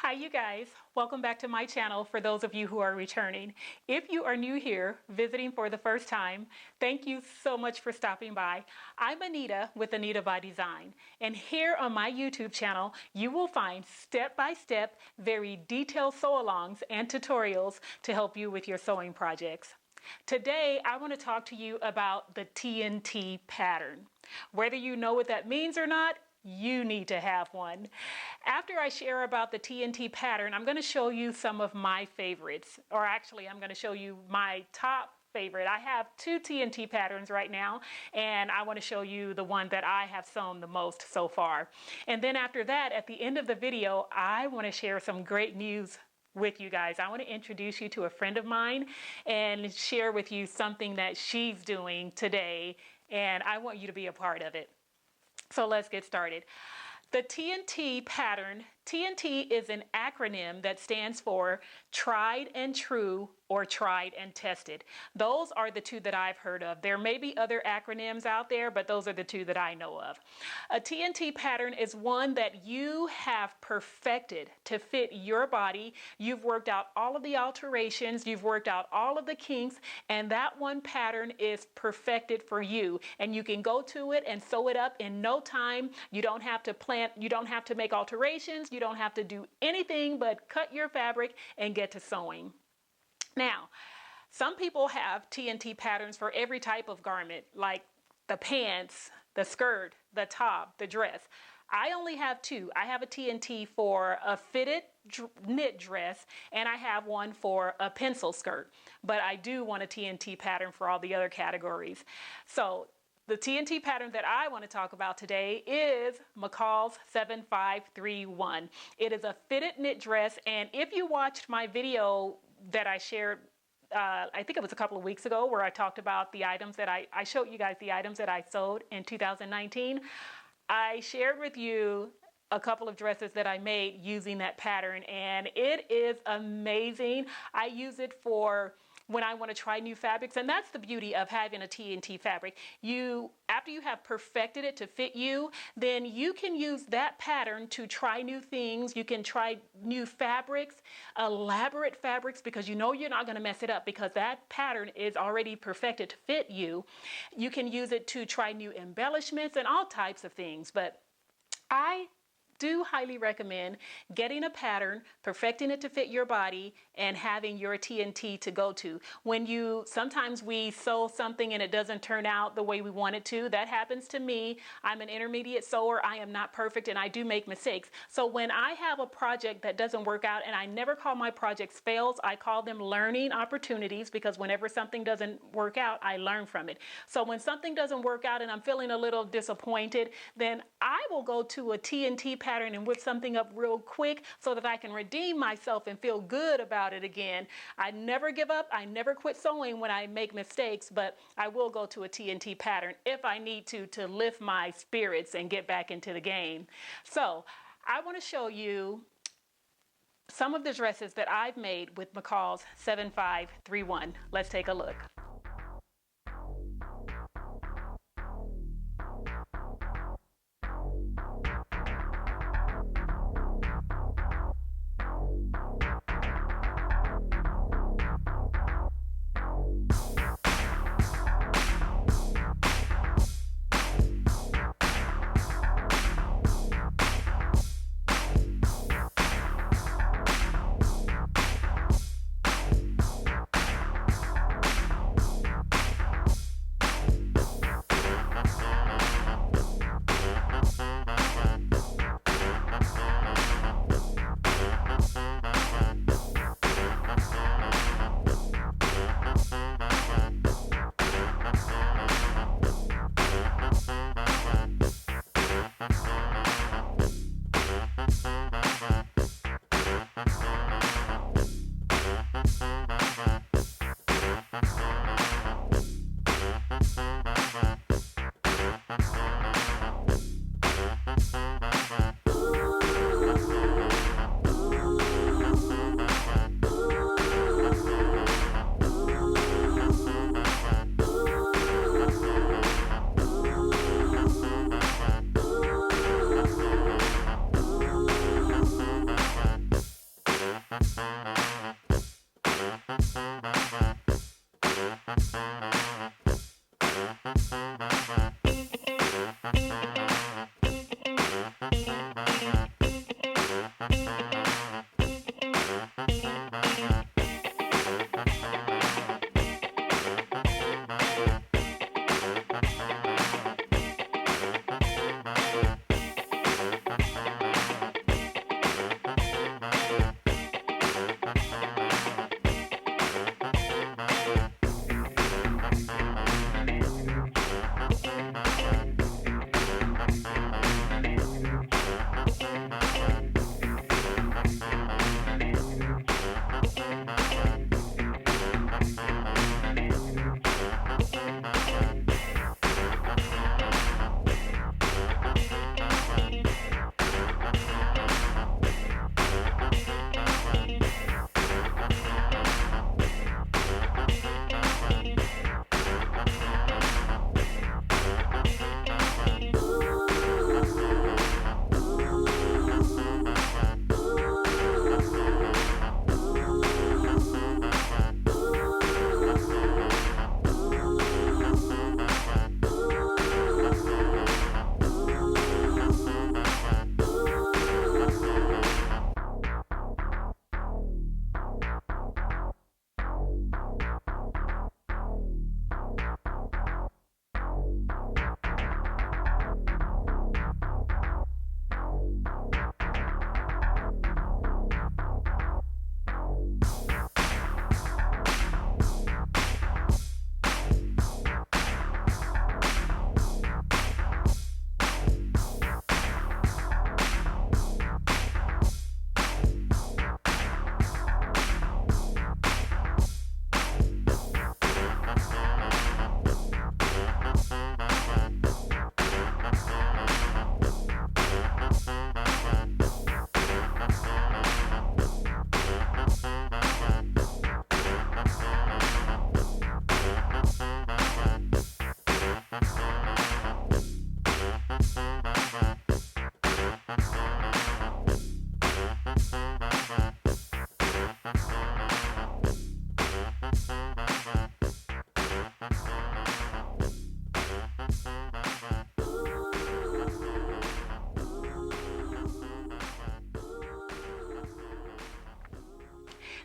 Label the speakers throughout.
Speaker 1: Hi you guys, welcome back to my channel for those of you who are returning. If you are new here, visiting for the first time, thank you so much for stopping by. I'm Anita with Anita by Design, and here on my YouTube channel you will find step-by-step, very detailed sew-alongs and tutorials to help you with your sewing projects. Today I want to talk to you about the TNT pattern. Whether you know what that means or not, you need to have one. After I share about the TNT pattern, I'm going to show you some of my favorites, or actually I'm going to show you my top favorite. I have two TNT patterns right now, and I want to show you the one that I have sewn the most so far. And then after that, at the end of the video, I want to share some great news with you guys. I want to introduce you to a friend of mine and share with you something that she's doing today, and I want you to be a part of it. So let's get started. The TNT pattern, TNT is an acronym that stands for tried and true or tried and tested. Those are the two that I've heard of. There may be other acronyms out there, but those are the two that I know of. A TNT pattern is one that you have perfected to fit your body. You've worked out all of the alterations, you've worked out all of the kinks, and that one pattern is perfected for you. And you can go to it and sew it up in no time. You don't have to plan, you don't have to make alterations, you don't have to do anything but cut your fabric and get to sewing. Now, some people have TNT patterns for every type of garment, like the pants, the skirt, the top, the dress. I only have two. I have a TNT for a fitted knit dress, and I have one for a pencil skirt. But I do want a TNT pattern for all the other categories. So the TNT pattern that I want to talk about today is McCall's 7531. It is a fitted knit dress, and if you watched my video that I shared, I think it was a couple of weeks ago, where I talked about the items that I showed you guys the items that I sewed in 2019. I shared with you a couple of dresses that I made using that pattern, and it is amazing. I use it for when I want to try new fabrics, and that's the beauty of having a TNT fabric. After you have perfected it to fit you, then you can use that pattern to try new things. You can try new fabrics, elaborate fabrics, because you know you're not going to mess it up because that pattern is already perfected to fit you. You can use it to try new embellishments and all types of things, but I do highly recommend getting a pattern, perfecting it to fit your body, and having your TNT to go to. Sometimes we sew something and it doesn't turn out the way we want it to. That happens to me. I'm an intermediate sewer. I am not perfect and I do make mistakes. So when I have a project that doesn't work out, and I never call my projects fails, I call them learning opportunities, because whenever something doesn't work out, I learn from it. So when something doesn't work out and I'm feeling a little disappointed, then I will go to a TNT pattern and whip something up real quick so that I can redeem myself and feel good about it again. I never give up. I never quit sewing when I make mistakes, but I will go to a TNT pattern if I need to lift my spirits and get back into the game. So I want to show you some of the dresses that I've made with McCall's 7531. Let's take a look.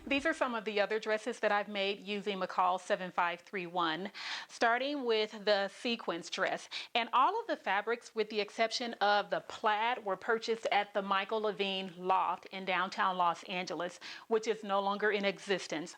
Speaker 1: These are some of the other dresses that I've made using McCall's 7531, starting with the sequence dress. And all of the fabrics, with the exception of the plaid, were purchased at the Michael Levine Loft in downtown Los Angeles, which is no longer in existence.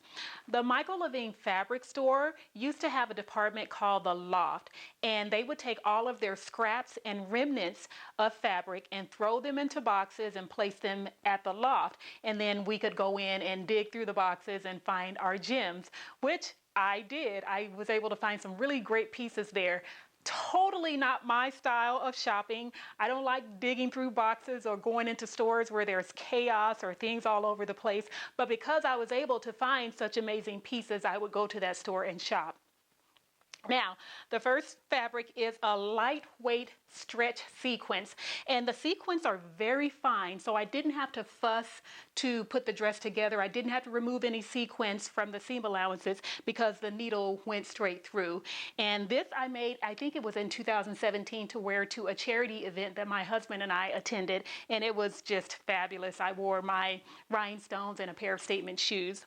Speaker 1: The Michael Levine fabric store used to have a department called the Loft, and they would take all of their scraps and remnants of fabric and throw them into boxes and place them at the loft. And then we could go in and dig through the boxes and find our gems, which I did. I was able to find some really great pieces there. Totally not my style of shopping. I don't like digging through boxes or going into stores where there's chaos or things all over the place. But because I was able to find such amazing pieces, I would go to that store and shop. Now, the first fabric is a lightweight stretch sequence, and the sequins are very fine, so I didn't have to fuss to put the dress together. I didn't have to remove any sequins from the seam allowances because the needle went straight through. And this I made, I think it was in 2017, to wear to a charity event that my husband and I attended, and it was just fabulous. I wore my rhinestones and a pair of statement shoes.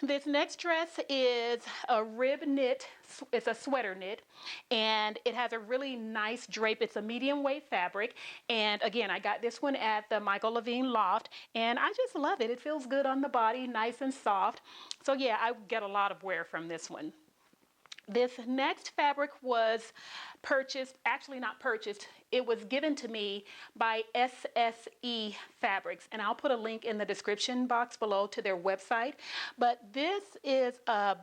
Speaker 1: This next dress is a rib knit. It's a sweater knit, and it has a really nice drape. It's a medium weight fabric, and again, I got this one at the Michael Levine Loft, and I just love it. It feels good on the body, nice and soft. So yeah, I get a lot of wear from this one. This next fabric was purchased, actually not purchased, it was given to me by SSE Fabrics, and I'll put a link in the description box below to their website. But this is a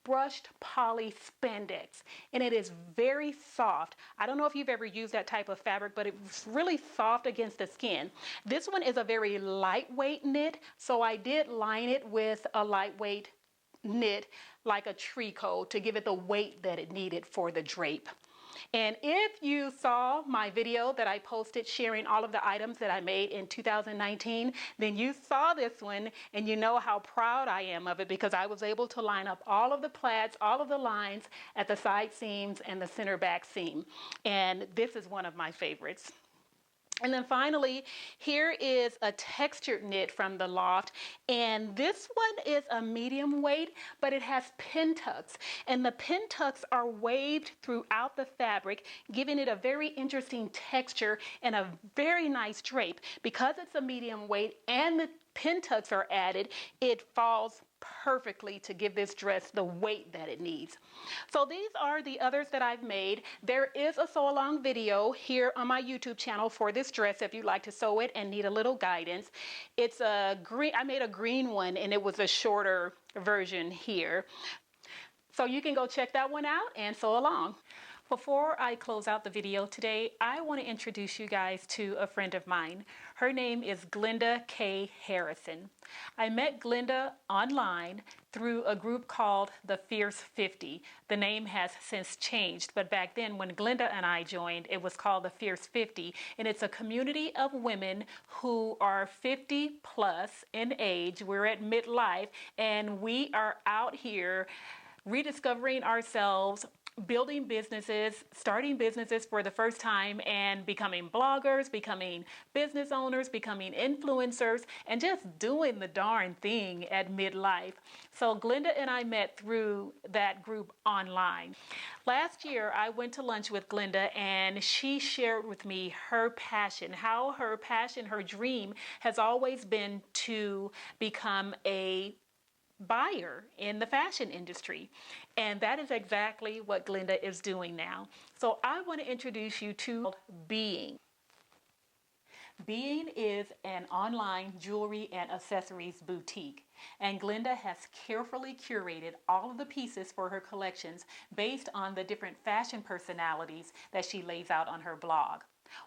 Speaker 1: brushed poly spandex, and it is very soft. I don't know if you've ever used that type of fabric, but it's really soft against the skin. This one is a very lightweight knit, so I did line it with a lightweight knit like a tricot to give it the weight that it needed for the drape. And if you saw my video that I posted sharing all of the items that I made in 2019, then you saw this one and you know how proud I am of it, because I was able to line up all of the plaids, all of the lines at the side seams and the center back seam. And this is one of my favorites. And then finally, here is a textured knit from the Loft, and this one is a medium weight, but it has pin tucks, and the pin tucks are waved throughout the fabric, giving it a very interesting texture and a very nice drape. Because it's a medium weight and the pin tucks are added, it falls perfectly to give this dress the weight that it needs. So these are the others that I've made. There is a sew along video here on my YouTube channel for this dress if you'd like to sew it and need a little guidance. It's a green, I made a green one and it was a shorter version here. So you can go check that one out and sew along. Before I close out the video today, I want to introduce you guys to a friend of mine. Her name is Glenda K. Harrison. I met Glenda online through a group called the Fierce 50. The name has since changed, but back then when Glenda and I joined, it was called the Fierce 50, and it's a community of women who are 50 plus in age. We're at midlife, and we are out here rediscovering ourselves, building businesses, starting businesses for the first time, and becoming bloggers, becoming business owners, becoming influencers, and just doing the darn thing at midlife. So Glenda and I met through that group online. Last year, I went to lunch with Glenda, and she shared with me her passion, how her passion, her dream has always been to become a buyer in the fashion industry. And that is exactly what Glenda is doing now. So I want to introduce you to Being. Being is an online jewelry and accessories boutique, and Glenda has carefully curated all of the pieces for her collections based on the different fashion personalities that she lays out on her blog.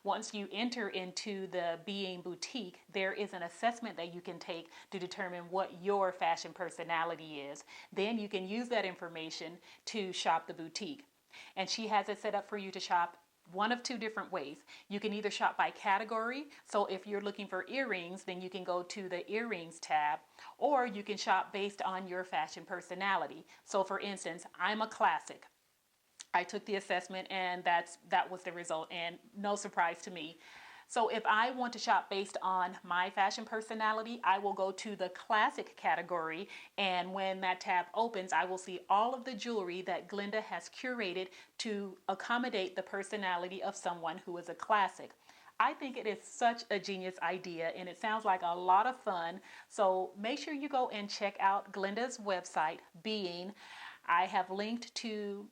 Speaker 1: Once you enter into the Being Boutique, there is an assessment that you can take to determine what your fashion personality is. Then you can use that information to shop the boutique. And she has it set up for you to shop one of two different ways. You can either shop by category. So if you're looking for earrings, then you can go to the earrings tab, or you can shop based on your fashion personality. So for instance, I'm a classic. I took the assessment and that was the result, and no surprise to me. So if I want to shop based on my fashion personality, I will go to the classic category, and when that tab opens, I will see all of the jewelry that Glenda has curated to accommodate the personality of someone who is a classic. I think it is such a genius idea, and it sounds like a lot of fun. So make sure you go and check out Glenda's website, Being. I have linked to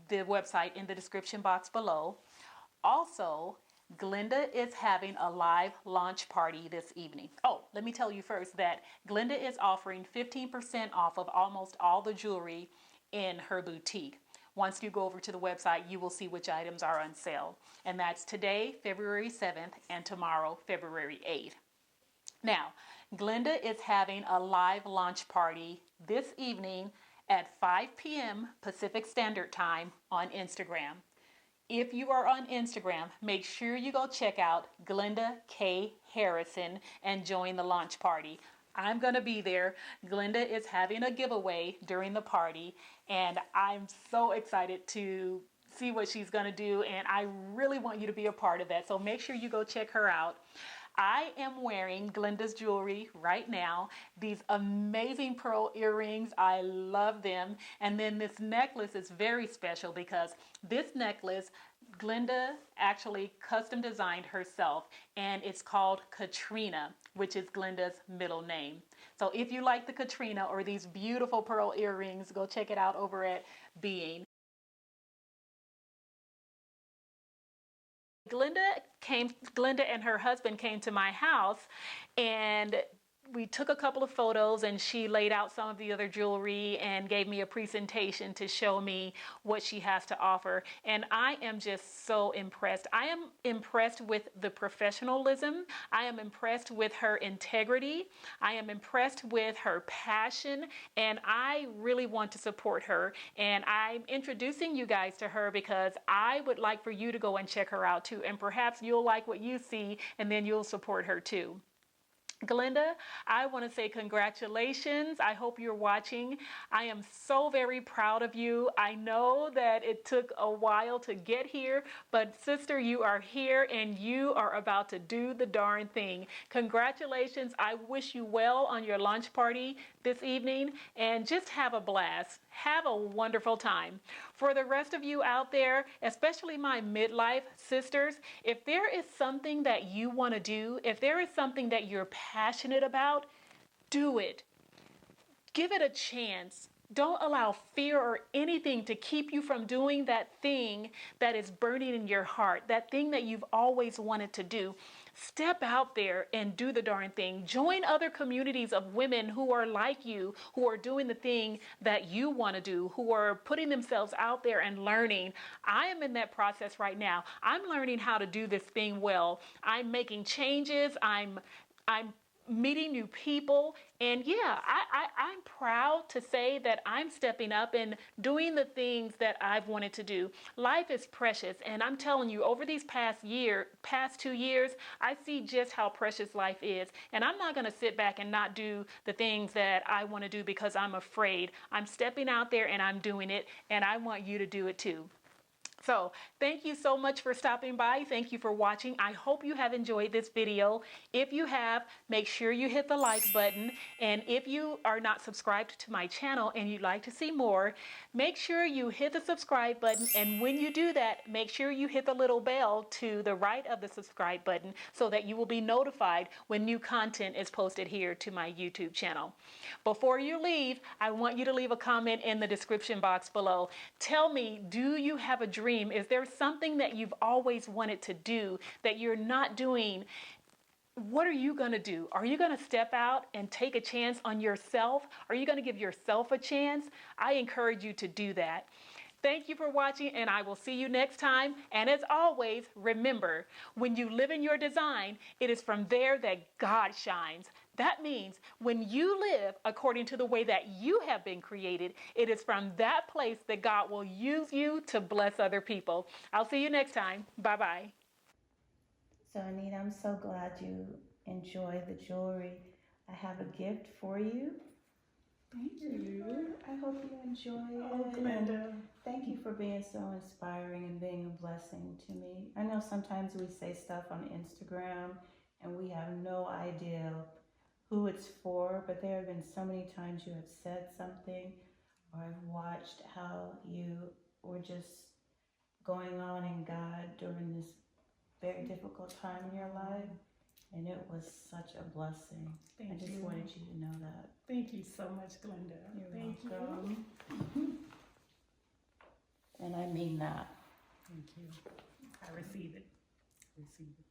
Speaker 1: the website in the description box below. Also, Glenda is having a live launch party this evening. Oh, let me tell you first that Glenda is offering 15% off of almost all the jewelry in her boutique. Once you go over to the website, you will see which items are on sale. And that's today, February 7th, and tomorrow, February 8th. Now, Glenda is having a live launch party this evening at 5 p.m. Pacific Standard Time on Instagram. If you are on Instagram, make sure you go check out Glenda K. Harrison and join the launch party. I'm going to be there. Glenda is having a giveaway during the party, and I'm so excited to see what she's going to do, and I really want you to be a part of that. So make sure you go check her out. I am wearing Glenda's jewelry right now. These amazing pearl earrings, I love them. And then this necklace is very special because this necklace, Glenda actually custom designed herself, and it's called Katrina, which is Glenda's middle name. So if you like the Katrina or these beautiful pearl earrings, go check it out over at Being. Glenda and her husband came to my house, and we took a couple of photos, and she laid out some of the other jewelry and gave me a presentation to show me what she has to offer. And I am just so impressed. I am impressed with the professionalism. I am impressed with her integrity. I am impressed with her passion, and I really want to support her. And I'm introducing you guys to her because I would like for you to go and check her out too. And perhaps you'll like what you see, and then you'll support her too. Glenda, I want to say congratulations. I hope you're watching. I am so very proud of you. I know that it took a while to get here, but sister, you are here and you are about to do the darn thing. Congratulations. I wish you well on your launch party this evening, and just have a blast. Have a wonderful time. For the rest of you out there, especially my midlife sisters, if there is something that you want to do, if there is something that you're passionate about, do it. Give it a chance. Don't allow fear or anything to keep you from doing that thing that is burning in your heart, that thing that you've always wanted to do. Step out there and do the darn thing. Join other communities of women who are like you, who are doing the thing that you want to do, who are putting themselves out there and learning. I am in that process right now. I'm learning how to do this thing well. I'm making changes. I'm meeting new people. And yeah, I'm proud to say that I'm stepping up and doing the things that I've wanted to do. Life is precious. And I'm telling you, over these past 2 years, I see just how precious life is. And I'm not going to sit back and not do the things that I want to do because I'm afraid. I'm stepping out there and I'm doing it. And I want you to do it too. So thank you so much for stopping by. Thank you for watching. I hope you have enjoyed this video. If you have, make sure you hit the like button. And if you are not subscribed to my channel and you'd like to see more, make sure you hit the subscribe button. And when you do that, make sure you hit the little bell to the right of the subscribe button so that you will be notified when new content is posted here to my YouTube channel. Before you leave, I want you to leave a comment in the description box below. Tell me, do you have a dream? Is there something that you've always wanted to do that you're not doing? What are you going to do? Are you going to step out and take a chance on yourself? Are you going to give yourself a chance? I encourage you to do that. Thank you for watching, and I will see you next time. And as always, remember, when you live in your design, it is from there that God shines. That means when you live according to the way that you have been created, it is from that place that God will use you to bless other people. I'll see you next time. Bye-bye.
Speaker 2: So Anita, I'm so glad you enjoy the jewelry. I have a gift for you.
Speaker 3: Thank you.
Speaker 2: I hope you enjoy it.
Speaker 3: Oh, Glenda.
Speaker 2: Thank you for being so inspiring and being a blessing to me. I know sometimes we say stuff on Instagram and we have no idea who it's for, but there have been so many times you have said something, or I've watched how you were just going on in God during this very difficult time in your life, and it was such a blessing. I just wanted you to know that.
Speaker 3: Thank you so much, Glenda.
Speaker 2: You're welcome. And I mean that.
Speaker 3: Thank you. I receive it. Receive it.